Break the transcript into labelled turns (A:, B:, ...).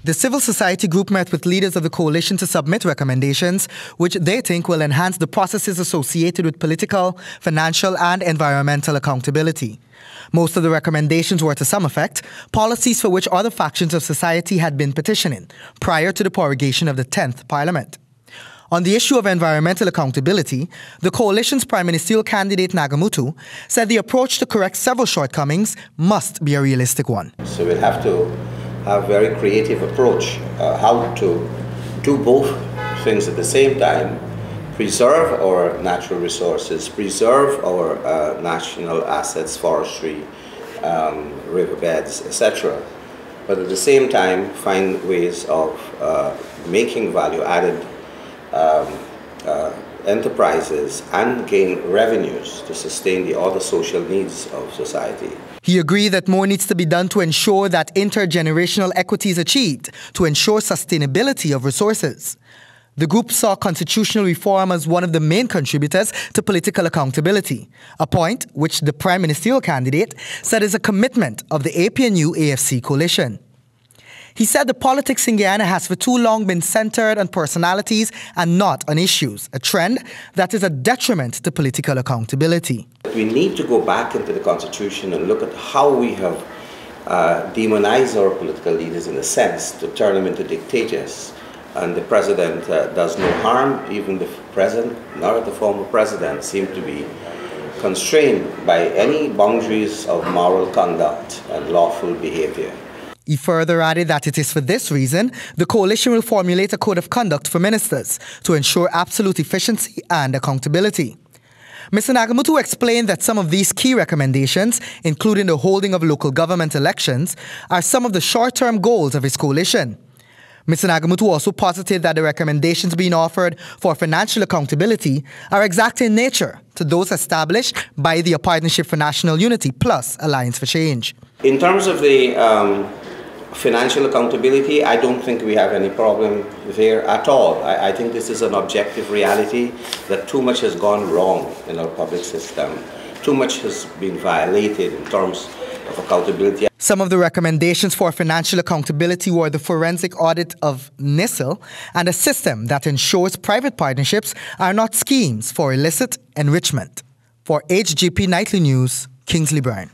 A: The civil society group met with leaders of the coalition to submit recommendations which they think will enhance the processes associated with political, financial and environmental accountability. Most of the recommendations were to some effect policies for which other factions of society had been petitioning prior to the prorogation of the 10th Parliament. On the issue of environmental accountability, the coalition's prime ministerial candidate Nagamootoo said the approach to correct several shortcomings must be a realistic one.
B: So we'll have to have a very creative approach how to do both things at the same time, preserve our natural resources, preserve our national assets, forestry, riverbeds, etc. But at the same time find ways of making value-added enterprises and gain revenues to sustain the other social needs of society.
A: He agreed that more needs to be done to ensure that intergenerational equity is achieved to ensure sustainability of resources. The group saw constitutional reform as one of the main contributors to political accountability, a point which the prime ministerial candidate said is a commitment of the APNU-AFC coalition. He said the politics in Guyana has for too long been centered on personalities and not on issues, a trend that is a detriment to political accountability.
B: We need to go back into the Constitution and look at how we have demonized our political leaders in a sense to turn them into dictators. And the president does no harm. Even the present, nor the former president, seem to be constrained by any boundaries of moral conduct and lawful behavior.
A: He further added that it is for this reason the coalition will formulate a code of conduct for ministers to ensure absolute efficiency and accountability. Mr. Nagamootoo explained that some of these key recommendations, including the holding of local government elections, are some of the short-term goals of his coalition. Mr. Nagamootoo also posited that the recommendations being offered for financial accountability are exact in nature to those established by the Partnership for National Unity plus Alliance for Change.
B: In terms of the financial accountability, I don't think we have any problem there at all. I think this is an objective reality that too much has gone wrong in our public system. Too much has been violated in terms of accountability.
A: Some of the recommendations for financial accountability were the forensic audit of NISL and a system that ensures private partnerships are not schemes for illicit enrichment. For HGP Nightly News, Kingsley Brown.